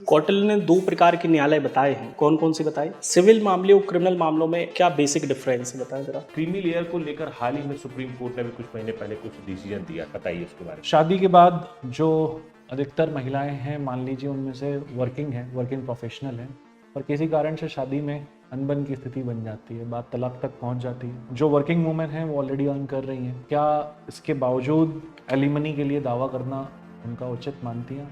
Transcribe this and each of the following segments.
कौटिल्य ने दो प्रकार के न्यायालय बताए हैं, कौन कौन से बताए? सिविल मामले और क्रिमिनल मामलों में क्या बेसिक डिफरेंस है, बताएं जरा। क्रीमी लेयर को लेकर हाल ही में सुप्रीम कोर्ट ने भी कुछ महीने पहले कुछ डिसीजन दिया, बताइए उसके बारे में। शादी के बाद जो अधिकतर महिलाएं हैं, मान लीजिए उनमें से वर्किंग प्रोफेशनल हैं, और किसी कारण से शादी में अनबन की स्थिति बन जाती है, बात तलाक तक पहुंच जाती है। जो वर्किंग वुमेन हैं वो ऑलरेडी अर्न कर रही हैं, क्या इसके बावजूद एलिमनी के लिए दावा करना उनका उचित मानती हैं?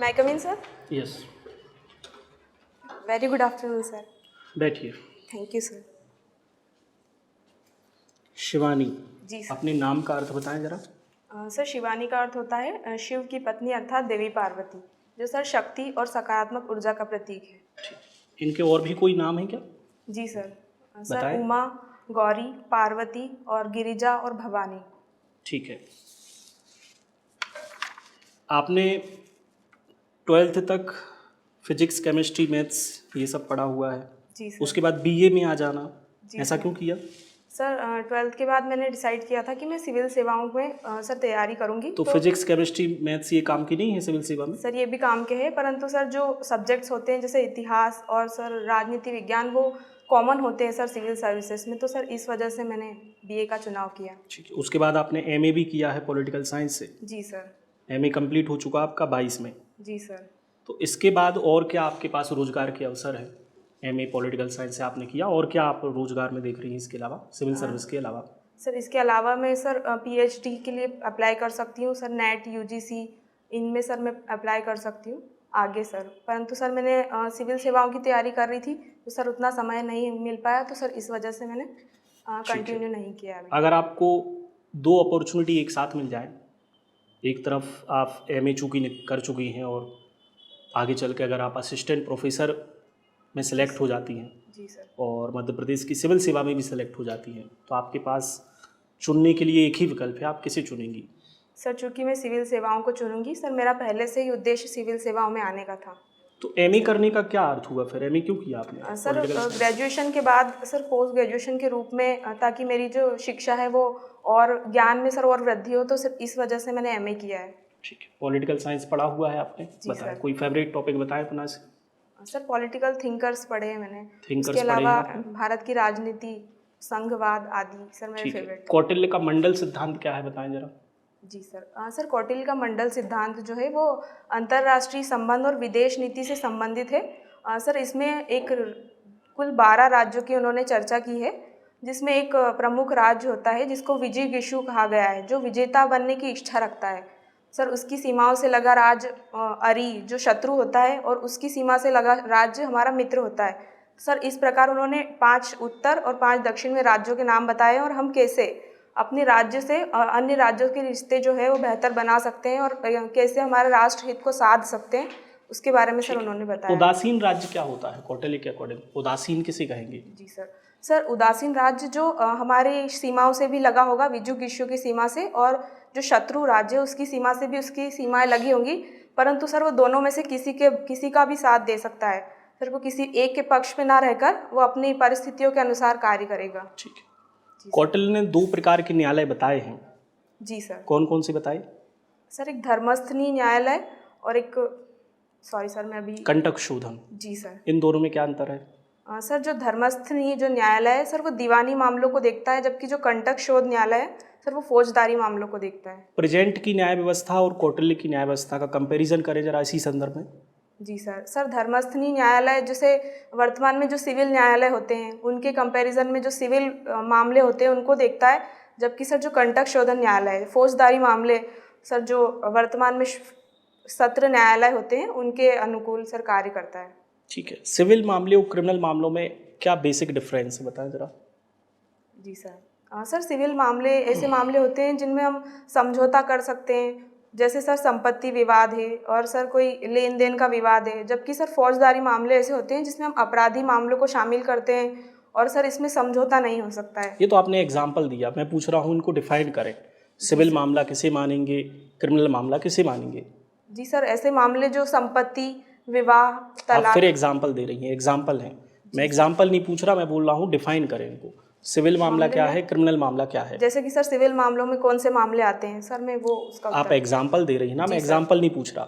May I come in, sir? Yes, Very good afternoon, sir. बैठिए। Thank you, sir. शिवानी, जी सर। अपने नाम का अर्थ बताएं जरा। सर, शिवानी का अर्थ होता है शिव की पत्नी अर्थात देवी पार्वती, जो सर शक्ति और सकारात्मक ऊर्जा का प्रतीक है। इनके और भी कोई नाम है क्या? जी सर। बताएं। सर, उमा, गौरी, पार्वती और गिरिजा और भवानी। ठीक है। आपने 12th तक फिजिक्स, केमिस्ट्री, मैथ्स ये सब पढ़ा हुआ है। जी सर। उसके बाद बीए में आ जाना, जी ऐसा सर। क्यों किया? सर, 12th के बाद मैंने डिसाइड किया था कि मैं सिविल सेवाओं में सर तैयारी करूंगी। तो फिजिक्स, केमिस्ट्री, मैथ्स ये काम की नहीं है सिविल सेवा में? सर, ये भी काम के हैं, परंतु सर जो सब्जेक्ट्स होते हैं जैसे इतिहास और सर राजनीति विज्ञान वो कॉमन होते हैं सर सिविल सर्विसेज में, तो सर इस वजह से मैंने बीए का चुनाव किया। ठीक है। उसके बाद आपने एमए भी किया है पॉलिटिकल साइंस से। जी सर। एमए कंप्लीट हो चुका आपका 22 में। जी सर। तो इसके बाद और क्या आपके पास रोजगार के अवसर है? एमए पॉलिटिकल साइंस से आपने किया, और क्या आप रोजगार में देख रही हैं इसके अलावा, सिविल सर्विस के अलावा? सर, इसके अलावा मैं सर पीएचडी के लिए अप्लाई कर सकती हूँ सर, नेट, यूजीसी इनमें सर मैं अप्लाई कर सकती हूँ आगे सर, परंतु सर मैंने सिविल सेवाओं की तैयारी कर रही थी तो सर उतना समय नहीं मिल पाया, तो सर इस वजह से मैंने कंटिन्यू नहीं किया अभी। अगर आपको दो अपॉर्चुनिटी एक साथ मिल जाए, एक तरफ आप एमए चूँकि कर चुकी हैं और आगे चल के अगर आप असिस्टेंट प्रोफेसर में सेलेक्ट हो जाती हैं जी सर। और मध्य प्रदेश की सिविल सेवा में भी सेलेक्ट हो जाती हैं, तो आपके पास चुनने के लिए एक ही विकल्प है, आप किसे चुनेंगी? सर, चूँकि मैं सिविल सेवाओं को चुनूंगी सर, मेरा पहले से ही उद्देश्य सिविल सेवाओं में आने का था। तो एमए करने का क्या अर्थ हुआ फिर? एमए क्यों किया आपने? Sir, Political science? ग्रेजुएशन के बाद सर पोस्ट ग्रेजुएशन के रूप में ताकि मेरी जो शिक्षा है वो और ज्ञान में सर और वृद्धि हो, तो सर इस वजह से मैंने एमए किया है। ठीक है। पॉलिटिकल साइंस पढ़ा हुआ है आपने, जी बताया सर। कोई फेवरेट टॉपिक बताएं अपना से। सर, पॉलिटिकल थिंकर्स पढ़े हैं मैंने। Thinkers इसके पढ़े हैं अलावा आपने? भारत की राजनीति, संघवाद आदि सर मेरे ठीक है। फेवरेट। कौटिल्य का मंडल सिद्धांत क्या है, बताएं जरा। जी सर। सर, कौटिल्य का मंडल सिद्धांत जो है वो अंतर्राष्ट्रीय संबंध और विदेश नीति से संबंधित है। सर, इसमें एक कुल 12 राज्यों की उन्होंने चर्चा की है, जिसमें एक प्रमुख राज्य होता है जिसको विजिगिषु कहा गया है, जो विजेता बनने की इच्छा रखता है। सर, उसकी सीमाओं से लगा राज्य अरि जो शत्रु होता है, और उसकी सीमा से लगा राज्य हमारा मित्र होता है। सर, इस प्रकार उन्होंने 5 उत्तर और 5 दक्षिण में राज्यों के नाम बताए, और हम कैसे अपने राज्य से अन्य राज्यों के रिश्ते जो है वो बेहतर बना सकते हैं, और कैसे हमारे राष्ट्र हित को साध सकते हैं, उसके बारे में सर उन्होंने बताया। उदासीन राज्य क्या होता है कौटिल्य के अकॉर्डिंग? उदासीन किसे कहेंगे? जी सर। सर, उदासीन राज्य जो हमारी सीमाओं से भी लगा होगा, विजुगिषु की सीमा से, और जो शत्रु राज्य है उसकी सीमा से भी उसकी सीमाएं लगी होंगी, परंतु सर वो दोनों में से किसी का भी साथ दे सकता है। सर, वो किसी एक के पक्ष में ना रहकर वो अपनी परिस्थितियों के अनुसार कार्य करेगा। ठीक है। कौटिल्य ने दो प्रकार के न्यायालय बताए हैं, जी सर। कौन कौन से बताए? सर, एक धर्मस्थली न्यायालय और एक, सॉरी सर मैं अभी, कंटक शोधन। जी सर। इन दोनों में क्या अंतर है? सर, जो धर्मस्थली जो न्यायालय है सर वो दीवानी मामलों को देखता है, जबकि जो कंटक शोध न्यायालय है सर वो फौजदारी मामलों को देखता है। प्रेजेंट की न्याय व्यवस्था और कौटिल्य की न्याय व्यवस्था का कंपैरिजन करें जरा इसी संदर्भ में। जी सर। सर, धर्मस्थली न्यायालय जैसे वर्तमान में जो सिविल न्यायालय होते हैं उनके कंपैरिजन में जो सिविल मामले होते हैं उनको देखता है, जबकि सर जो कंटक शोधन न्यायालय है फौजदारी मामले सर जो वर्तमान में सत्र न्यायालय होते हैं उनके अनुकूल सर कार्य करता है। ठीक है। सिविल मामले और क्रिमिनल मामलों में क्या बेसिक डिफरेंस है, बताएं जरा। जी सर। सर, सिविल मामले ऐसे मामले होते हैं जिनमें हम समझौता कर सकते हैं, जैसे सर संपत्ति विवाद है और सर कोई लेन देन का विवाद है, जबकि सर फौजदारी मामले ऐसे होते हैं जिसमें हम अपराधी मामलों को शामिल करते हैं और सर इसमें समझौता नहीं हो सकता है। ये तो आपने एग्जाम्पल दिया, मैं पूछ रहा हूँ इनको डिफाइन करें। सिविल मामला किसे मानेंगे, क्रिमिनल मामला किसे मानेंगे? जी सर, ऐसे मामले जो संपत्ति, विवाह, आप तलाक। फिर एग्जाम्पल दे रही हैं, एग्जाम्पल हैं। मैं एग्जाम्पल नहीं पूछ रहा, मैं बोल रहा हूँ डिफाइन करें इनको। सिविल मामला मामले क्या में- है, क्रिमिनल मामला क्या है? जैसे कि सर सिविल मामलों में कौन से मामले आते हैं सर, मैं वो उसका आप उत्तर- एग्जाम्पल दे रही हैं ना, मैं जी सर। एग्जाम्पल नहीं पूछ रहा।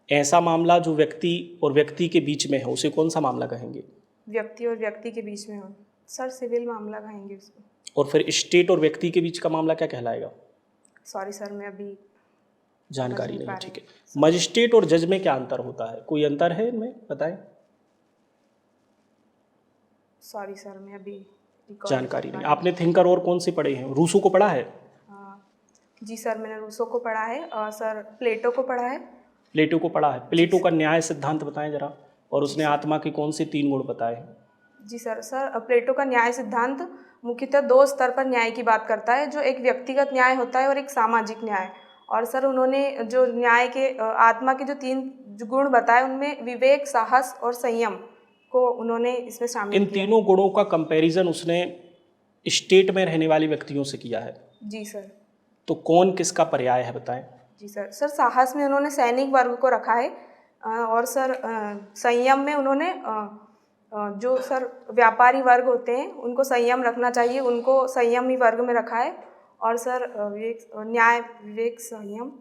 ऐसा मामला जो व्यक्ति और व्यक्ति के बीच में है उसे कौन सा मामला कहेंगे? व्यक्ति और व्यक्ति के बीच में हो सर, सिविल मामला कहेंगे उसको। और फिर स्टेट और व्यक्ति के बीच का मामला क्या कहलाएगा? सॉरी सर, मैं अभी जानकारी समझ नहीं नहीं है, पा ठीक रही है। मजिस्ट्रेट और जज में क्या अंतर होता है? कोई अंतर है इनमें, बताएं। सॉरी सर, मैं अभी recall जानकारी कर नहीं। पा रही आपने थिंकर और कौन से पढ़े हैं? रूसो को पढ़ा है? हूँ। जी सर, मैंने रूसो को पढ़ा है और सर प्लेटो को पढ़ा है। प्लेटो को पढ़ा है? प्लेटो का न्याय सिद्धांत बताएं जरा, और उसने आत्मा के कौन से 3 गुण बताए हैं? जी सर प्लेटो का न्याय सिद्धांत मुख्यतः 2 स्तर पर न्याय की बात करता है, जो एक व्यक्तिगत न्याय होता है और एक सामाजिक न्याय। और सर उन्होंने जो न्याय के आत्मा के जो 3 गुण बताए, उनमें विवेक, साहस और संयम को उन्होंने इसमें शामिल इन किया है। तीनों गुणों का कंपैरिजन उसने स्टेट में रहने वाले व्यक्तियों से किया है, जी सर। तो कौन किसका पर्याय है, बताएं। जी सर साहस में उन्होंने सैनिक वर्ग को रखा है, और सर संयम में उन्होंने जो सर व्यापारी वर्ग होते हैं उनको संयम रखना चाहिए, उनको संयमी वर्ग में रखा है। और सर विवेक, न्याय, विवेक, संयम,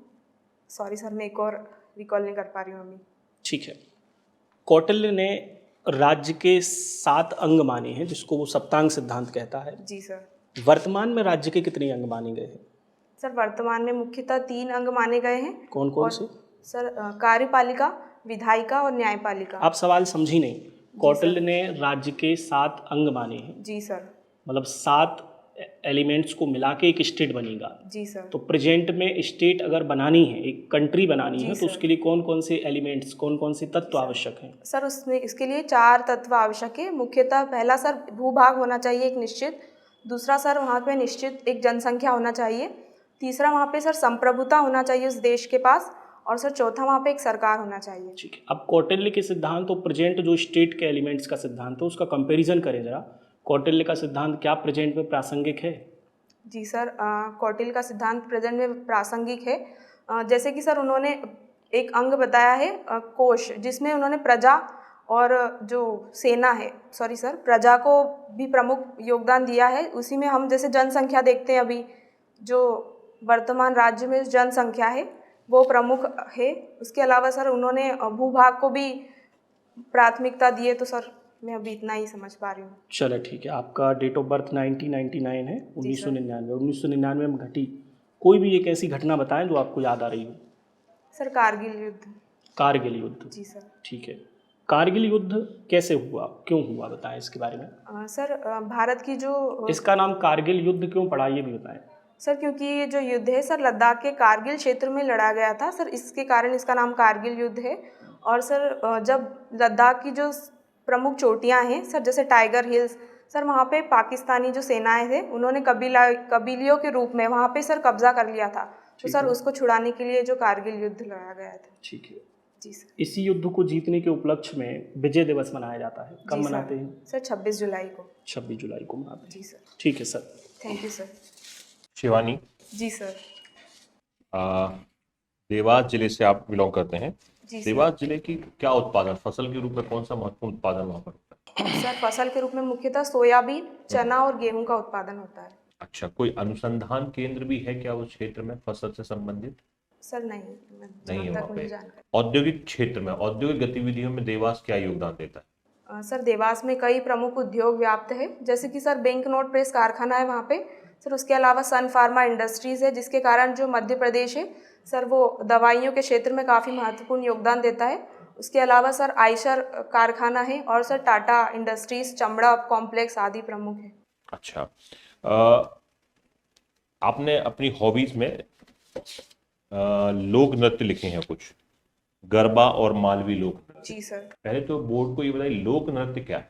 सॉरी सर मैं एक और रिकॉल नहीं कर पा रही हूँ अभी। ठीक है। कौटिल्य ने राज्य के 7 अंग माने हैं, जिसको वो सप्तांग सिद्धांत कहता है। जी सर। वर्तमान में राज्य के कितने अंग माने गए हैं? सर वर्तमान में मुख्यतः 3 अंग माने गए हैं। कौन कौन और से? सर कार्यपालिका, विधायिका और न्यायपालिका। आप सवाल समझी नहीं। कौटिल्य ने राज्य के 7 अंग माने हैं, जी सर। मतलब 7 एलिमेंट्स को मिला के एक स्टेट बनेगा। जी सर। तो प्रेजेंट में स्टेट अगर बनानी है, एक कंट्री बनानी जी है, तो सर। उसके लिए कौन कौन से एलिमेंट्स, कौन कौन से तत्व आवश्यक हैं? सर उसमें इसके लिए 4 तत्व आवश्यक है। मुख्यतः पहला सर भूभाग होना चाहिए एक निश्चित, दूसरा सर वहाँ पे निश्चित एक जनसंख्या होना चाहिए, तीसरा वहाँ पे सर संप्रभुता होना चाहिए उस देश के पास, और सर चौथा वहाँ पे एक सरकार होना चाहिए। ठीक है। अब कौटिल्य के सिद्धांत और प्रेजेंट जो स्टेट के एलिमेंट्स का सिद्धांत है उसका कंपैरिजन करें जरा। कौटिल्य का सिद्धांत क्या प्रेजेंट में प्रासंगिक है? जी सर कौटिल्य का सिद्धांत प्रेजेंट में प्रासंगिक है। जैसे कि सर उन्होंने एक अंग बताया है कोश, जिसमें उन्होंने प्रजा और जो सेना है, सॉरी सर प्रजा को भी प्रमुख योगदान दिया है। उसी में हम जैसे जनसंख्या देखते हैं, अभी जो वर्तमान राज्य में जनसंख्या है वो प्रमुख है। उसके अलावा सर उन्होंने भूभाग को भी प्राथमिकता दी है। तो सर मैं अभी इतना ही समझ पा रही हूँ। चलो ठीक है। आपका डेट ऑफ बर्थ 1999 है, 1999 में घटी कोई भी एक ऐसी घटना बताएं जो आपको याद आ रही हो। सर कारगिल युद्ध। कारगिल युद्ध, जी सर। ठीक है। कारगिल युद्ध कैसे हुआ, क्यों हुआ, बताएं इसके बारे में। सर भारत की जो इसका नाम कारगिल युद्ध क्यों पड़ा, ये भी बताएं। सर क्योंकि ये जो युद्ध है सर लद्दाख के कारगिल क्षेत्र में लड़ा गया था सर, इसके कारण इसका नाम कारगिल युद्ध है। और सर जब लद्दाख की जो प्रमुख चोटियां हैं सर, जैसे टाइगर हिल्स, सर वहाँ पे पाकिस्तानी जो सेनाएं थे उन्होंने कबीलियों के रूप में वहाँ पे सर कब्जा कर लिया था। तो सर उसको छुड़ाने के लिए जो कारगिल युद्ध लड़ा गया था। ठीक है। जी सर। इसी युद्ध को जीतने के उपलक्ष्य में विजय दिवस मनाया जाता है। कब जी सर। मनाते हैं? सर 26 जुलाई को। 26 जुलाई को मनाते हैं। जी सर। ठीक है sir. Thank you sir. Shivani, जी सर। देवास जिले से आप बिलोंग करते हैं। जी सर। देवास जिले की क्या उत्पादन, फसल के रूप में कौन सा महत्वपूर्ण उत्पादन वहाँ पर होता है? सर फसल के रूप में मुख्यतः सोयाबीन, चना और गेहूं का उत्पादन होता है। अच्छा, कोई अनुसंधान केंद्र भी है क्या उस क्षेत्र में फसल से संबंधित? सर नहीं नहीं है जहाँ वहाँ तक मुझे पे। जानकारी। औद्योगिक क्षेत्र में, औद्योगिक गतिविधियों में देवास क्या योगदान देता है? सर देवास में कई प्रमुख उद्योग व्याप्त है, जैसे कि सर बैंक नोट प्रेस कारखाना है वहाँ पे सर। उसके अलावा सन फार्मा इंडस्ट्रीज़ है, जिसके कारण जो मध्य प्रदेश है सर वो दवाइयों के क्षेत्र में काफ़ी महत्वपूर्ण योगदान देता है। उसके अलावा सर आइशर कारखाना है, और सर टाटा इंडस्ट्रीज, चमड़ा कॉम्प्लेक्स आदि प्रमुख है। अच्छा, आपने अपनी हॉबीज में लोक नृत्य लिखे हैं कुछ, गरबा और मालवी लोक नृत्य। जी सर। पहले तो बोर्ड को ये बताइए, लोक नृत्य क्या है?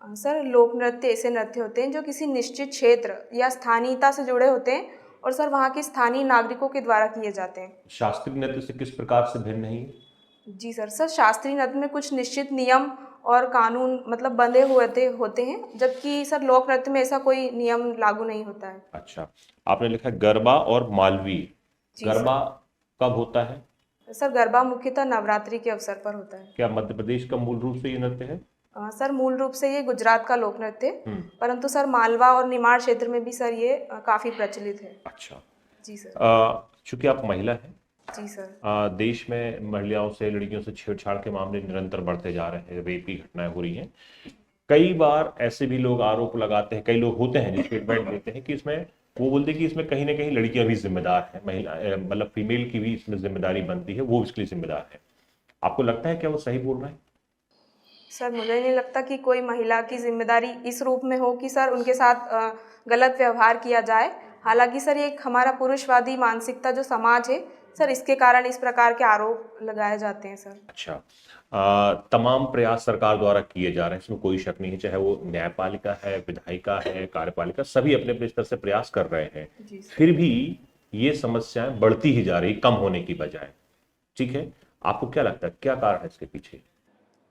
सर लोक नृत्य ऐसे नृत्य होते हैं जो किसी निश्चित क्षेत्र या स्थानीयता से जुड़े होते हैं, और सर वहाँ के स्थानीय नागरिकों के द्वारा किए जाते हैं। शास्त्रीय नृत्य से किस प्रकार से भिन्न है ये? जी सर शास्त्रीय नृत्य में कुछ निश्चित नियम और कानून मतलब बंधे हुए होते हैं, जबकि सर लोक नृत्य में ऐसा कोई नियम लागू नहीं होता है। अच्छा, आपने लिखा है गरबा और मालवी। जी गरबा कब होता है? सर गरबा मुख्यतः नवरात्रि के अवसर पर होता है। क्या मध्य प्रदेश का मूल रूप से ये नृत्य है? सर मूल रूप से ये गुजरात का लोक नृत्य है, हम्म। परंतु सर मालवा और निमाड़ क्षेत्र में भी सर ये काफ़ी प्रचलित है। अच्छा। जी सर। चूंकि आप महिला हैं, जी सर। देश में महिलाओं से, लड़कियों से छेड़छाड़ के मामले निरंतर बढ़ते जा रहे हैं, रेप की घटनाएं हो रही हैं। कई बार ऐसे भी लोग आरोप लगाते हैं, कई लोग होते हैं जो स्टेटमेंट देते हैं कि इसमें, वो बोलते हैं कि इसमें कहीं ना कहीं लड़कियां भी जिम्मेदार हैं, महिला मतलब फीमेल की भी इसमें जिम्मेदारी बनती है, वो इसके लिए जिम्मेदार है। आपको लगता है क्या वो सही बोल रहे हैं? सर मुझे नहीं लगता कि कोई महिला की जिम्मेदारी इस रूप में हो कि सर उनके साथ गलत व्यवहार किया जाए। हालांकि सर ये एक हमारा पुरुषवादी मानसिकता जो समाज है सर, इसके कारण इस प्रकार के आरोप लगाए जाते हैं सर। अच्छा। तमाम प्रयास सरकार द्वारा किए जा रहे हैं, इसमें कोई शक नहीं है, चाहे वो न्यायपालिका है, विधायिका है, कार्यपालिका, सभी अपने अपने स्तर से प्रयास कर रहे हैं। जी सर। फिर भी ये समस्याएं बढ़ती ही जा रही, कम होने की बजाय। ठीक है, आपको क्या लगता है क्या कारण है इसके पीछे?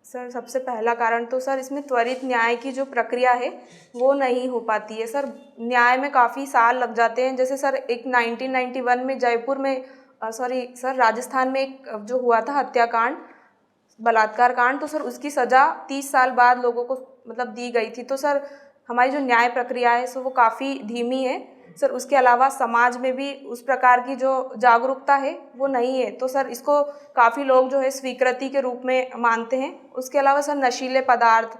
सर सबसे पहला कारण तो सर इसमें त्वरित न्याय की जो प्रक्रिया है वो नहीं हो पाती है सर। न्याय में काफ़ी साल लग जाते हैं। जैसे सर एक 1991 में जयपुर में सॉरी सर राजस्थान में एक जो हुआ था हत्याकांड, बलात्कार कांड, तो सर उसकी सज़ा 30 साल बाद लोगों को मतलब दी गई थी। तो सर हमारी जो न्याय प्रक्रिया है सो वो काफ़ी धीमी है सर। उसके अलावा समाज में भी उस प्रकार की जो जागरूकता है वो नहीं है, तो सर इसको काफ़ी लोग जो है स्वीकृति के रूप में मानते हैं। उसके अलावा सर नशीले पदार्थ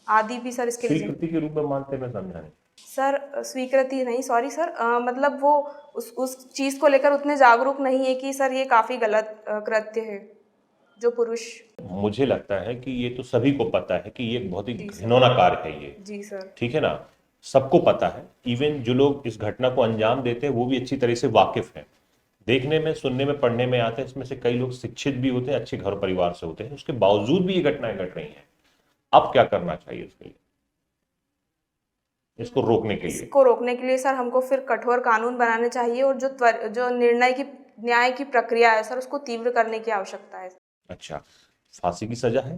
आदि भी सर इसके स्वीकृति के रूप में मानते हैं, मैं समझा नहीं। सर स्वीकृति नहीं, सॉरी सर, मतलब वो उस चीज़ को लेकर उतने जागरूक नहीं है कि सर ये काफ़ी गलत कृत्य है जो पुरुष। मुझे लगता है कि ये तो सभी को पता है कि ये एक बहुत ही जी सर। घिनौना कार्य है ये। जी सर। ठीक है ना, सबको पता है। इवन जो लोग इस घटना को अंजाम देते हैं वो भी अच्छी तरह से वाकिफ हैं। देखने में, सुनने में, पढ़ने में आते हैं, इसमें से कई लोग शिक्षित भी होते हैं, अच्छे घर परिवार से होते हैं, उसके बावजूद भी ये घटनाएं घट रही हैं। अब क्या करना चाहिए इसके लिए, इसको रोकने के लिए? इसको रोकने के लिए सर हमको फिर कठोर कानून बनाने चाहिए और जो निर्णय की न्याय की प्रक्रिया है सर उसको तीव्र करने की आवश्यकता है। अच्छा, फांसी की सजा है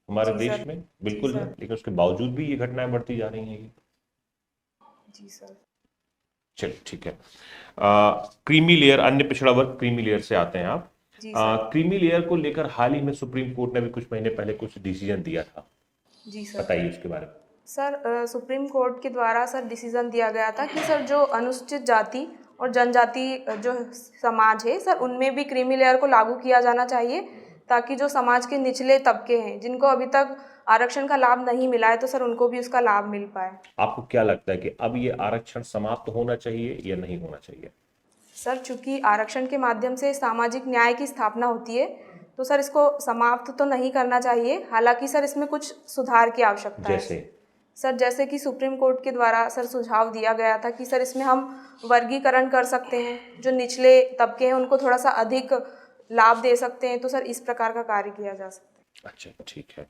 हमारे जी देश सर। में, जी बिल्कुल है, सर। लेकिन उसके बावजूद भी ये घटनाएं बढ़ती जा रही हैं। जी सर। चलिए ठीक है। क्रीमी लेयर, अन्य पिछड़ा वर्ग क्रीमी लेयर से आते हैं आप। जी सर। क्रीमी लेयर को लेकर हाल ही में सुप्रीम कोर्ट ने भी कुछ महीने पहले कुछ डिसीजन दिया था, जी सर। बताइए उसके बारे में। सर सुप्रीम कोर्ट के द्वारा सर डिसीजन दिया गया था कि सर जो अनुसूचित जाति और जनजाति जो समाज है सर उनमें भी क्रीमी लेयर को लागू किया जाना चाहिए, ताकि जो समाज के निचले तबके हैं जिनको अभी तक आरक्षण का लाभ नहीं मिला है तो सर उनको भी उसका लाभ मिल पाए। आपको क्या लगता है कि अब ये आरक्षण समाप्त होना चाहिए या नहीं होना चाहिए? सर चूंकि आरक्षण के माध्यम से सामाजिक न्याय की स्थापना होती है तो सर इसको समाप्त तो नहीं करना चाहिए। हालांकि सर इसमें कुछ सुधार की आवश्यकता है। जैसे सर जैसे कि सुप्रीम कोर्ट के द्वारा सर सुझाव दिया गया था कि सर इसमें हम वर्गीकरण कर सकते हैं, जो निचले तबके हैं उनको थोड़ा सा अधिक लाभ दे सकते हैं, तो सर इस प्रकार का कार्य किया जा सकता है। अच्छा ठीक है।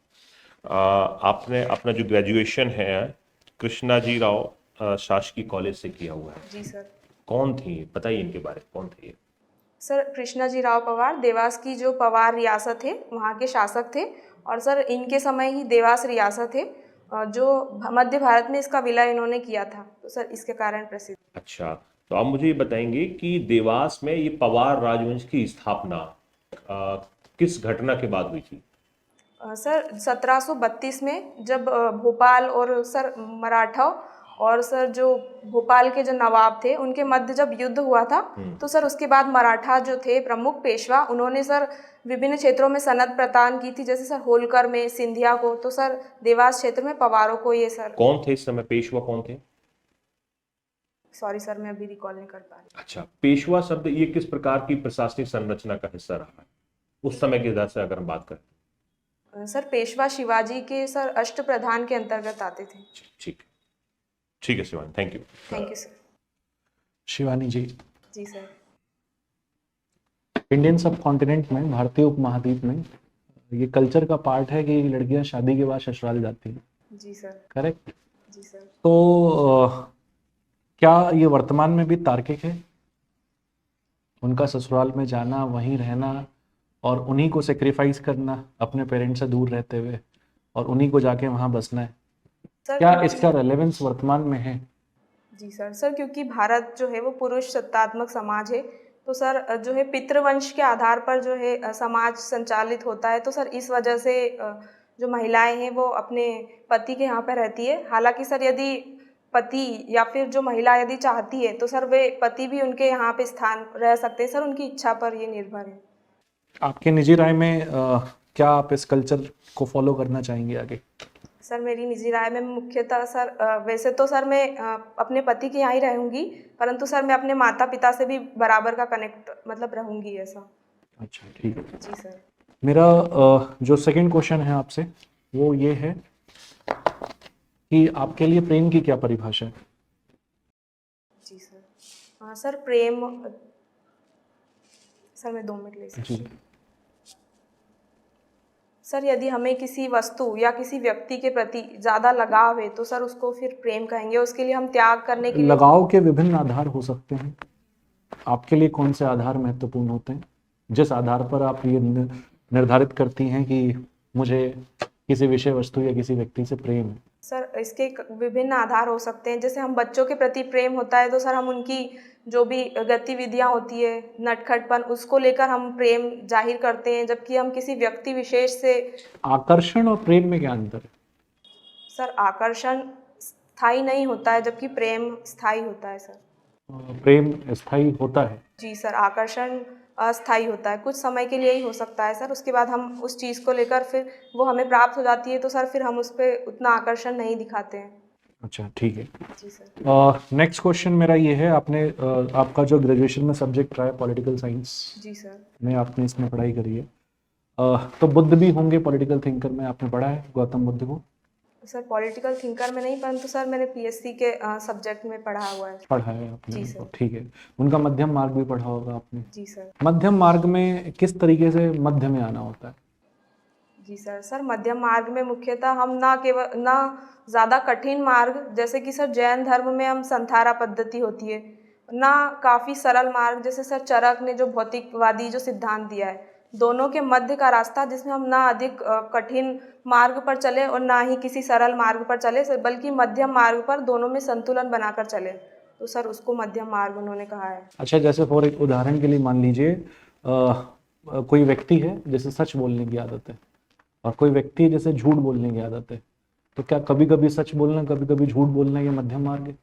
आपने अपना जो ग्रेजुएशन है कृष्णा जी राव शासकीय कॉलेज से किया हुआ है। जी सर। कौन थी, बताइए इनके बारे में, कौन थे ये? सर कृष्णा जी राव पवार देवास की जो पवार रियासत है वहाँ के शासक थे, और सर इनके समय ही देवास रियासत है जो मध्य भारत में इसका विलय इन्होंने किया था, तो सर इसके कारण प्रसिद्ध। अच्छा, तो आप मुझे ये बताएंगे कि देवास में ये पवार राजवंश की स्थापना किस घटना के बाद हुई थी? सर 1732 में जब भोपाल और सर मराठा और सर जो भोपाल के जो नवाब थे उनके मध्य जब युद्ध हुआ था, तो सर उसके बाद मराठा जो थे प्रमुख पेशवा उन्होंने सर विभिन्न क्षेत्रों में सनद प्रदान की थी, जैसे सर होलकर में सिंधिया को, तो सर देवास क्षेत्र में पवारों को ये सर। कौन थे इस समय पेशवा, कौन थे? सॉरी सर मैं अभी रिकॉल नहीं कर पा रही। अच्छा, पेशवा शब्द ये किस प्रकार की प्रशासनिक संरचना का हिस्सा रहा है उस समय के हिसाब से अगर हम बात करें? सर पेशवा शिवाजी के सर अष्टप्रधान के अंतर्गत आते थे। ठीक ठीक है Shivani, thank you. Thank you sir. Shivani ji, जी सर। इंडियन सब कॉन्टिनेंट में, भारतीय उपमहाद्वीप में ये कल्चर का पार्ट है कि लड़कियां शादी के बाद ससुराल जाती हैं। जी सर। करेक्ट? जी सर। तो क्या ये वर्तमान में भी तार्किक है उनका ससुराल में जाना, वहीं रहना और उन्हीं को सेक्रीफाइस करना अपने पेरेंट्स से दूर रहते हुए, और उन्हीं को जाके वहाँ बसना है? सर क्या इसका रेलेवेंस वर्तमान में है? जी सर क्योंकि भारत जो है वो पुरुष सत्तात्मक समाज है, तो सर जो है पितृवंश के आधार पर जो है समाज संचालित होता है, तो सर इस वजह से जो महिलाएं हैं वो अपने पति के यहाँ पर रहती है। हालांकि सर यदि पति या फिर जो महिला यदि चाहती है तो सर वे पति भी उनके यहाँ पे स्थान रह सकते हैं सर, उनकी इच्छा पर ये निर्भर है। आपके निजी राय में क्या आप इस कल्चर को फॉलो करना चाहेंगे आगे? सर मेरी निजी राय में मुख्यतः सर वैसे तो सर मैं अपने पति के यहाँ ही रहूँगी, परंतु सर मैं अपने माता पिता से भी बराबर का कनेक्ट मतलब रहूँगी ऐसा। अच्छा, ठीक है। जी सर। मेरा जो सेकंड क्वेश्चन है आपसे वो ये है कि आपके लिए प्रेम की क्या परिभाषा है? जी सर। सर प्रेम, सर मैं 2 मिनट ले सकती जी। हूँ। सर यदि हमें किसी वस्तु या किसी व्यक्ति के प्रति ज़्यादा लगाव है तो सर उसको फिर प्रेम कहेंगे। उसके लिए हम त्याग करने के लिए लगाव के विभिन्न आधार हो सकते हैं। आपके लिए कौन से आधार महत्वपूर्ण होते हैं, जिस आधार पर आप ये निर्धारित करती हैं कि मुझे किसी विषय वस्तु या किसी व्यक्ति से प्रेम है? सर इसके विभिन्न आधार हो सकते हैं। जैसे हम बच्चों के प्रति प्रेम होता है तो सर हम उनकी जो भी गतिविधियां होती है, नटखटपन, उसको लेकर हम प्रेम जाहिर करते हैं। जबकि हम किसी व्यक्ति विशेष से आकर्षण और प्रेम में क्या अंतर है? सर आकर्षण स्थायी नहीं होता है जबकि प्रेम स्थायी होता है सर। प्रेम स्थायी होता है। जी सर, आकर्षण अस्थायी होता है, कुछ समय के लिए ही हो सकता है सर। उसके बाद हम उस चीज़ को लेकर फिर वो हमें प्राप्त हो जाती है तो सर फिर हम उस पर उतना आकर्षण नहीं दिखाते हैं। अच्छा, ठीक है। जी सर। नेक्स्ट क्वेश्चन मेरा ये है, आपने आपका जो ग्रेजुएशन में सब्जेक्ट रहा है पॉलिटिकल साइंस जी सर। में, आपने इसमें पढ़ाई करी है, तो बुद्ध भी होंगे पॉलिटिकल थिंकर में, आपने पढ़ा है गौतम बुद्ध को? सर पॉलिटिकल थिंकर में नहीं, परंतु सर मैंने पीएससी के सब्जेक्ट में पढ़ा हुआ है। पढ़ा है आपने? जी सर। ठीक है। उनका मध्यम मार्ग भी पढ़ा होगा आपने? जी सर। मध्यम मार्ग में किस तरीके से मध्य में आना होता है? जी सर। सर मध्यम मार्ग में मुख्यतः हम ना ज़्यादा कठिन मार्ग, जैसे कि सर जैन धर्म में हम संथारा पद्धति होती है, ना काफ़ी सरल मार्ग जैसे सर चरक ने जो भौतिकवादी जो सिद्धांत दिया है, दोनों के मध्य का रास्ता जिसमें हम ना अधिक कठिन मार्ग पर चले और ना ही किसी सरल मार्ग पर चले सर, बल्कि मध्यम मार्ग पर दोनों में संतुलन बनाकर चले, तो सर उसको मध्यम मार्ग उन्होंने कहा है। अच्छा, जैसे फॉर एक उदाहरण के लिए मान लीजिए कोई व्यक्ति है जैसे सच बोलने की आदत है और कोई व्यक्ति है जैसे झूठ बोलने की आदत है, तो क्या कभी कभी सच बोलना कभी कभी झूठ बोलना ये मध्यम मार्ग है?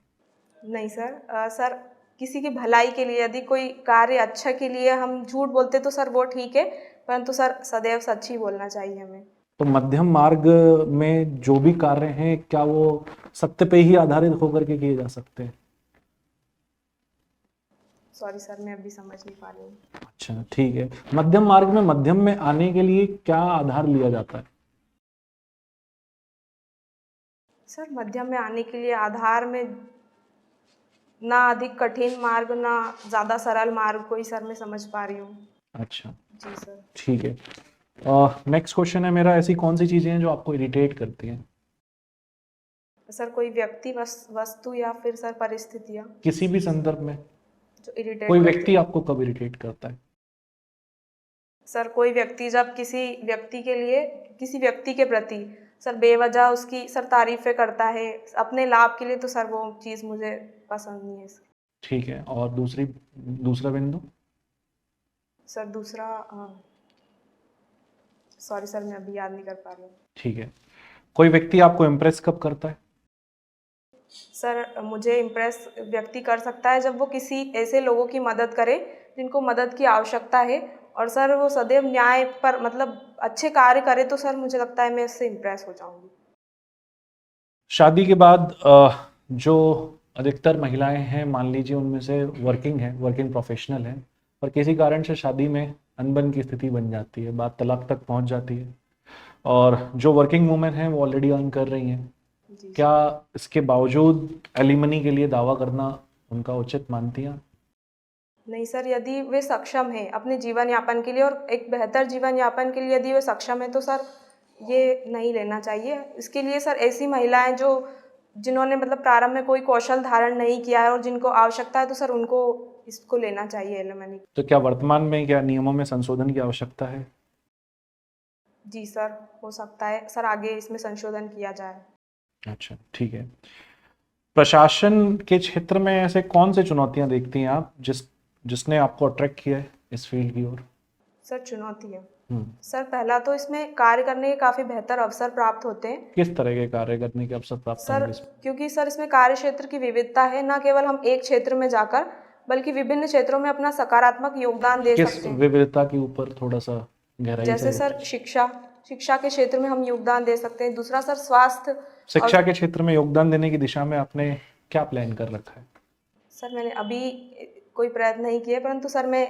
नहीं सर। सर किसी की भलाई के लिए यदि कोई कार्य अच्छा के लिए हम झूठ बोलते तो सर वो ठीक है, परंतु सर सदैव सच ही बोलना चाहिए हमें। तो मध्यम मार्ग में जो भी कार्य हैं क्या वो सत्य पे ही आधारित होकर के किए जा सकते हैं? सॉरी सर, मैं अभी समझ नहीं पा रही हूँ। अच्छा, ठीक है। मध्यम मार्ग में मध्यम में आने के लिए क्या आधार लिया जाता है? सर मध्यम में आने के लिए आधार में ना अधिक कठिन मार्ग ना ज़्यादा सरल मार्ग को ही सर मैं समझ पा रही हूँ। अच्छा, जी सर। ठीक है। नेक्स्ट क्वेश्चन है मेरा, ऐसी कौन सी चीजें हैं जो आपको इरिटेट करती हैं? सर कोई व्यक्ति, वस्तु या फिर सर परिस्थितियाँ किसी भी संदर्भ में जो इरिटेट कोई करती व्यक्ति आपको कब इरिटेट करता है? सर कोई व्यक्ति जब किसी व्यक्ति के प्रति सर बेवजह उसकी सर तारीफें करता है अपने लाभ के लिए, तो सर वो चीज़ मुझे पसंद नहीं है सर। ठीक है। और दूसरा बिंदु? सर दूसरा सॉरी सर, मैं अभी याद नहीं कर पा रही हूँ। ठीक है। कोई व्यक्ति आपको इम्प्रेस कब करता है? सर मुझे इम्प्रेस व्यक्ति कर सकता है जब वो किसी ऐसे लोगों की मदद करे जिनको मदद की आवश्यकता है, और सर वो सदैव न्याय पर मतलब अच्छे कार्य करे, तो सर मुझे लगता है मैं उससे इम्प्रेस हो जाऊंगी। शादी के बाद जो अधिकतर महिलाएं हैं, मान लीजिए उनमें से वर्किंग प्रोफेशनल हैं, और किसी कारण से शादी में अनबन की स्थिति बन जाती है, बात तलाक तक पहुंच जाती है, और जो वर्किंग वुमेन हैं वो ऑलरेडी अर्न कर रही हैं, जी क्या इसके बावजूद एलिमनी के लिए दावा करना उनका उचित मानती हैं? नहीं सर, यदि वे सक्षम है अपने जीवन यापन के लिए और एक बेहतर जीवन यापन के लिए यदि वे सक्षम है तो सर ये नहीं लेना चाहिए। इसके लिए सर ऐसी महिलाएं जिन्होंने मतलब प्रारंभ में कोई कौशल धारण नहीं किया है और जिनको आवश्यकता है, तो सर उनको इसको लेना चाहिए एलिमनी। तो क्या वर्तमान में क्या नियमों में संशोधन की आवश्यकता है? जी सर, हो सकता है सर आगे इसमें संशोधन किया जाए। अच्छा, ठीक है। प्रशासन के क्षेत्र में ऐसे कौन से चुनौतियां देखती हैं आप जिसने आपको अट्रैक्ट किया है इस फील्ड की ओर? सर चुनौती है हम्म। सर, पहला तो इसमें कार्य करने के काफ़ी बेहतर अवसर प्राप्त होते हैं किस तरह के कार्य करने के अवसर प्राप्त सर, होंगे इसमें? क्योंकि सर इसमें कार्य क्षेत्र की विविधता है, न केवल हम एक क्षेत्र में जाकर बल्कि विभिन्न क्षेत्रों में अपना सकारात्मक योगदान दे किस सकते हैं। विविधता के ऊपर थोड़ा सा गहराई जैसे से? सर शिक्षा के क्षेत्र में हम योगदान दे सकते हैं। दूसरा सर स्वास्थ्य शिक्षा के क्षेत्र में योगदान देने की दिशा में आपने क्या प्लान कर रखा है? सर मैंने अभी कोई प्रयत्न नहीं किए, परंतु सर मैं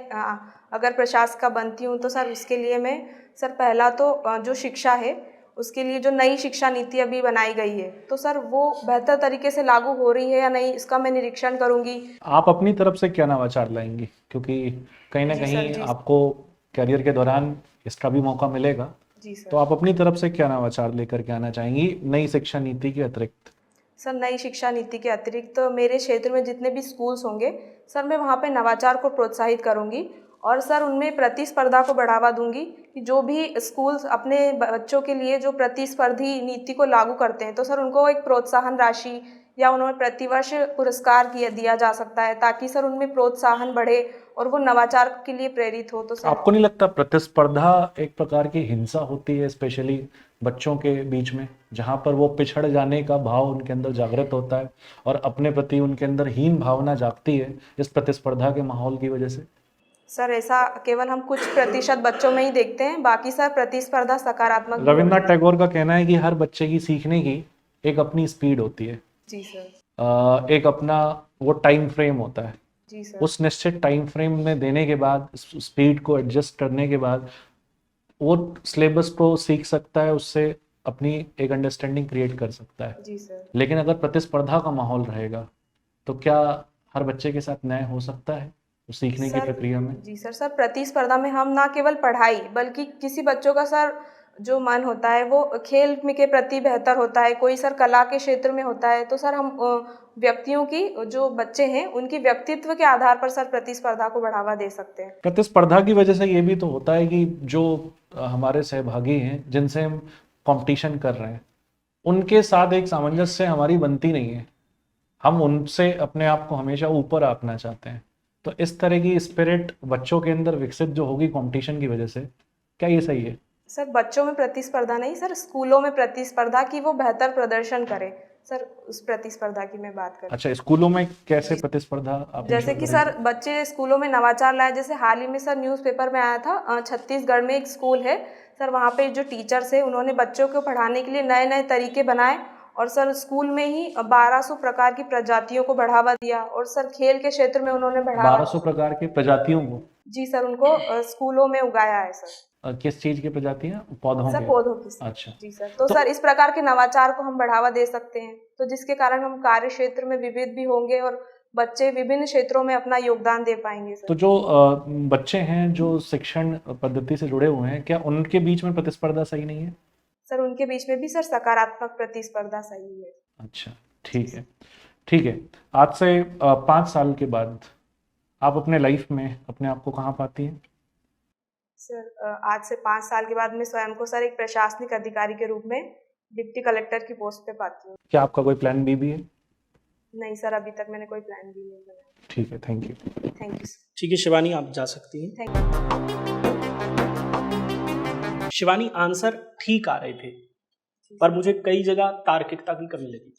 अगर प्रशासिका बनती हूँ तो सर उसके लिए मैं सर पहला तो जो शिक्षा है उसके लिए जो नई शिक्षा नीति अभी बनाई गई है तो सर वो बेहतर तरीके से लागू हो रही है या नहीं, इसका मैं निरीक्षण करूँगी। आप अपनी तरफ से क्या नवाचार लाएंगी, क्योंकि कहीं ना जी सर, कहीं जी। आपको करियर के दौरान इसका भी मौका मिलेगा, जी सर। तो आप अपनी तरफ से क्या नवाचार लेकर के आना चाहेंगी नई शिक्षा नीति के अतिरिक्त? सर नई शिक्षा नीति के अतिरिक्त तो मेरे क्षेत्र में जितने भी स्कूल्स होंगे सर मैं वहाँ पे नवाचार को प्रोत्साहित करूँगी और सर उनमें प्रतिस्पर्धा को बढ़ावा दूंगी कि जो भी स्कूल्स अपने बच्चों के लिए जो प्रतिस्पर्धी नीति को लागू करते हैं तो सर उनको एक प्रोत्साहन राशि या उन्हें प्रतिवर्ष पुरस्कार दिया जा सकता है ताकि सर उनमें प्रोत्साहन बढ़े और वो नवाचार के लिए प्रेरित हो। तो सर आपको नहीं लगता प्रतिस्पर्धा एक प्रकार की हिंसा होती है, स्पेशली बच्चों के बीच में, जहां पर वो पिछड़ जाने का भाव उनके अंदर जागृत होता है और अपने प्रति उनके अंदर हीन भावना जागती है इस प्रतिस्पर्धा के माहौल की वजह से? सर ऐसा केवल हम कुछ प्रतिशत बच्चों में ही देखते हैं, बाकी सर प्रतिस्पर्धा सकारात्मक भी रविन्द्रनाथ होती है। टैगोर का कहना है कि हर बच्चे की सीखने की एक अपनी स्पीड होती है, जी सर। एक अपना वो टाइम फ्रेम होता है। जी सर। उस निश्चित टाइम फ्रेम में देने के बाद, स्पीड को एडजस्ट करने के बाद वो सिलेबस को सीख सकता है, उससे अपनी एक अंडरस्टैंडिंग क्रिएट कर सकता है। जी सर। लेकिन अगर प्रतिस्पर्धा का माहौल रहेगा तो क्या हर बच्चे के साथ न्याय हो सकता है उस सीखने की सर प्रक्रिया में? जी सर, सर प्रतिस्पर्धा में हम ना केवल पढ़ाई बल्कि किसी बच्चों का सर जो मन होता है वो खेल में के प्रति बेहतर होता है, कोई सर कला के क्षेत्र में होता है, तो सर हम व्यक्तियों की जो बच्चे हैं उनकी व्यक्तित्व के आधार पर सर प्रतिस्पर्धा को बढ़ावा दे सकते हैं। प्रतिस्पर्धा की वजह से ये भी तो होता है कि जो हमारे सहभागी हैं जिनसे हम कंपटीशन कर रहे हैं उनके साथ एक सामंजस्य हमारी बनती नहीं है, हम उनसे अपने आप को हमेशा ऊपर आंकना चाहते हैं। तो इस तरह की स्पिरिट बच्चों के अंदर विकसित जो होगी कंपटीशन की वजह से, क्या ये सही है? सर बच्चों में प्रतिस्पर्धा नहीं सर, स्कूलों में प्रतिस्पर्धा की वो बेहतर प्रदर्शन करें सर, उस प्रतिस्पर्धा की मैं बात कर रही हूँ। अच्छा, स्कूलों में कैसे प्रतिस्पर्धा आप जैसे कि सर बच्चे स्कूलों में नवाचार लाए, जैसे हाल ही में सर न्यूज़पेपर में आया था, छत्तीसगढ़ में एक स्कूल है सर, वहाँ पे जो टीचर्स है उन्होंने बच्चों को पढ़ाने के लिए नए नए तरीके बनाए और सर स्कूल में ही 1200 प्रकार की प्रजातियों को बढ़ावा दिया और सर खेल के क्षेत्र में उन्होंने बढ़ावा 1200 प्रकार की प्रजातियों को? जी सर, उनको स्कूलों में उगाया है सर। किस चीज की प्रजातियां? पौधों सर के? पौधों की। अच्छा, जी सर, तो सर इस प्रकार के नवाचार को हम बढ़ावा दे सकते हैं, तो जिसके कारण हम कार्य क्षेत्र में विविध भी होंगे और बच्चे विभिन्न क्षेत्रों में अपना योगदान दे पाएंगे सर। तो जो बच्चे हैं जो शिक्षण पद्धति से जुड़े हुए हैं, क्या उनके बीच में प्रतिस्पर्धा सही नहीं है? सर उनके बीच में भी सर सकारात्मक प्रतिस्पर्धा सही है। अच्छा, ठीक है, ठीक है। आज से 5 साल के बाद आप अपने लाइफ में अपने आप को कहाँ पाती हैं? सर आज से 5 साल के बाद मैं स्वयं को सर एक प्रशासनिक अधिकारी के रूप में डिप्टी कलेक्टर की पोस्ट पे पाती हूँ। क्या आपका कोई प्लान बी भी है? नहीं सर, अभी तक मैंने कोई प्लान भी नहीं बनाया। ठीक है, thank you. Thank you sir. ठीक है शिवानी, आप जा सकती हैं। Thank you. शिवानी, आंसर ठीक आ रहे थे पर मुझे कई जगह तार्किकता की कमी लगी।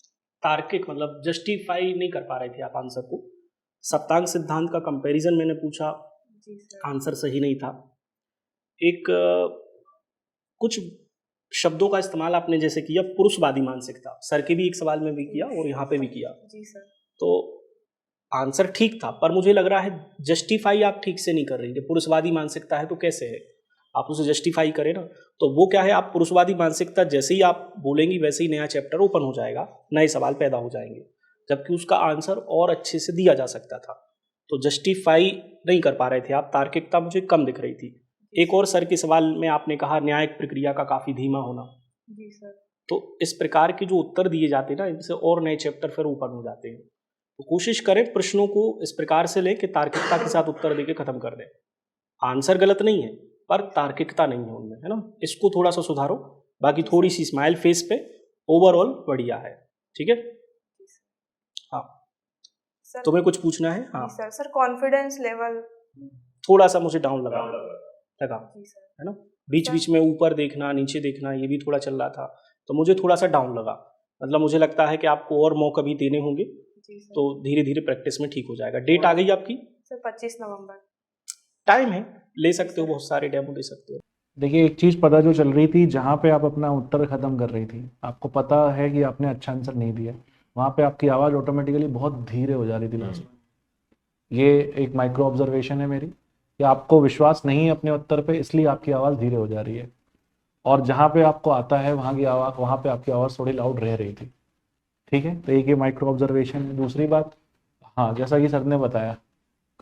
तार्किक मतलब जस्टिफाई नहीं कर पा रहे थे आप आंसर को। सप्तांग सिद्धांत का कंपैरिजन मैंने पूछा, जी सर। आंसर सही नहीं था। एक कुछ शब्दों का इस्तेमाल आपने जैसे किया पुरुषवादी मानसिकता, सर के भी एक सवाल में भी किया और यहाँ पे भी किया, जी सर। तो आंसर ठीक था पर मुझे लग रहा है जस्टिफाई आप ठीक से नहीं कर रही है। पुरुषवादी मानसिकता है तो कैसे है, आप उसे जस्टिफाई करें ना। तो वो क्या है, आप पुरुषवादी मानसिकता जैसे ही आप बोलेंगी वैसे ही नया चैप्टर ओपन हो जाएगा, नए सवाल पैदा हो जाएंगे, जबकि उसका आंसर और अच्छे से दिया जा सकता था। तो जस्टिफाई नहीं कर पा रहे थे आप, तार्किकता मुझे कम दिख रही थी। एक और सर के सवाल में आपने कहा न्यायिक प्रक्रिया का काफ़ी धीमा होना। जी सर। तो इस प्रकार के जो उत्तर दिए जाते हैं ना, इनसे और नए चैप्टर फिर ओपन हो जाते हैं। तो कोशिश करें प्रश्नों को इस प्रकार से लें कि तार्किकता के साथ उत्तर देके खत्म कर दें। आंसर गलत नहीं है पर तार्किकता नहीं है उनमें, है ना। इसको थोड़ा सा सुधारो, बाकी थोड़ी सी स्माइल फेस पे, ओवरऑल बढ़िया है। ठीक है, हाँ सर तुम्हें कुछ पूछना है? हाँ सर, सर कॉन्फिडेंस लेवल थोड़ा सा मुझे डाउन लगा। लगा, जी सर। है ना। बीच बीच में ऊपर देखना, नीचे देखना, ये भी थोड़ा चल रहा था, तो मुझे थोड़ा सा डाउन लगा। मतलब मुझे लगता है कि आपको और मौका भी देने होंगे, जी सर। तो धीरे धीरे प्रैक्टिस में ठीक हो जाएगा। डेट आ गई आपकी? सर 25 नवंबर। टाइम है, ले सकते हो, बहुत सारे डेमो दे सकते हो। देखिए, एक चीज़ पता जो चल रही थी, जहाँ पे आप अपना उत्तर ख़त्म कर रही थी, आपको पता है कि आपने अच्छा आंसर नहीं दिया, वहाँ पे आपकी आवाज़ ऑटोमेटिकली बहुत धीरे हो जा रही थी लास्ट में। ये एक माइक्रो ऑब्जर्वेशन है मेरी, कि आपको विश्वास नहीं है अपने उत्तर पे, इसलिए आपकी आवाज़ धीरे हो जा रही है। और जहाँ पे आपको आता है वहाँ पे आपकी आवाज़ थोड़ी लाउड रह रही थी। ठीक है, तो एक ये माइक्रो ऑब्जर्वेशन है। दूसरी बात, हाँ, जैसा कि सर ने बताया,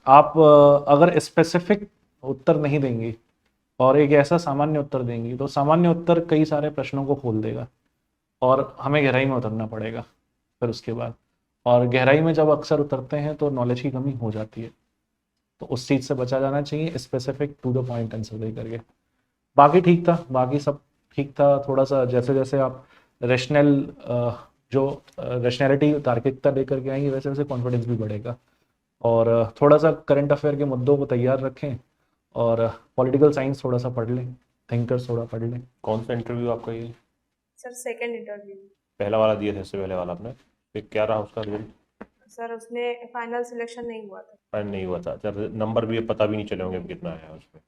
आप अगर स्पेसिफिक उत्तर नहीं देंगी और एक ऐसा सामान्य उत्तर देंगी, तो सामान्य उत्तर कई सारे प्रश्नों को खोल देगा और हमें गहराई में उतरना पड़ेगा फिर उसके बाद। और गहराई में जब अक्सर उतरते हैं तो नॉलेज की कमी हो जाती है, तो उस चीज़ से बचा जाना चाहिए, specific to the point answer दे करके। बाकी ठीक था, बाकी सब ठीक था। थोड़ा सा जैसे जैसे आप रेशनल जो रेशनैलिटी, तार्किकता लेकर के आएंगे, वैसे वैसे कॉन्फिडेंस भी बढ़ेगा। और थोड़ा सा करंट अफेयर के मुद्दों को तैयार रखें और पॉलिटिकल साइंस थोड़ा सा पढ़ लें, थिंकर्स थोड़ा पढ़ लें। कौन सा इंटरव्यू आपका ये? Sir second interview. पहला वाला दिया था, इससे पहले वाला आपने, फिर क्या रहा उसका रिजल्ट? सर उसमें फाइनल सिलेक्शन नहीं हुआ था। फाइनल नहीं हुआ था? अच्छा, नंबर भी पता भी नहीं चले होंगे अब कितना आया उसमें।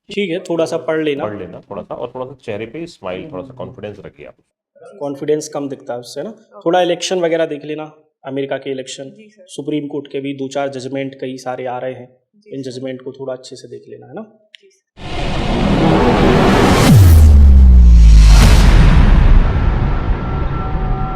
ठीक है, थोड़ा सा पढ़ लेना। पढ़ लेना थोड़ा सा, और थोड़ा सा चेहरे पे स्माइल, थोड़ा सा कॉन्फिडेंस रखिए आप। कॉन्फिडेंस कम दिखता है उससे ना। थोड़ा इलेक्शन वगैरह देख लेना, अमेरिका के इलेक्शन, जी सर। सुप्रीम कोर्ट के भी 2-4 जजमेंट कई सारे आ रहे हैं, जी इन सर। जजमेंट को थोड़ा अच्छे से देख लेना, है ना। जी सर।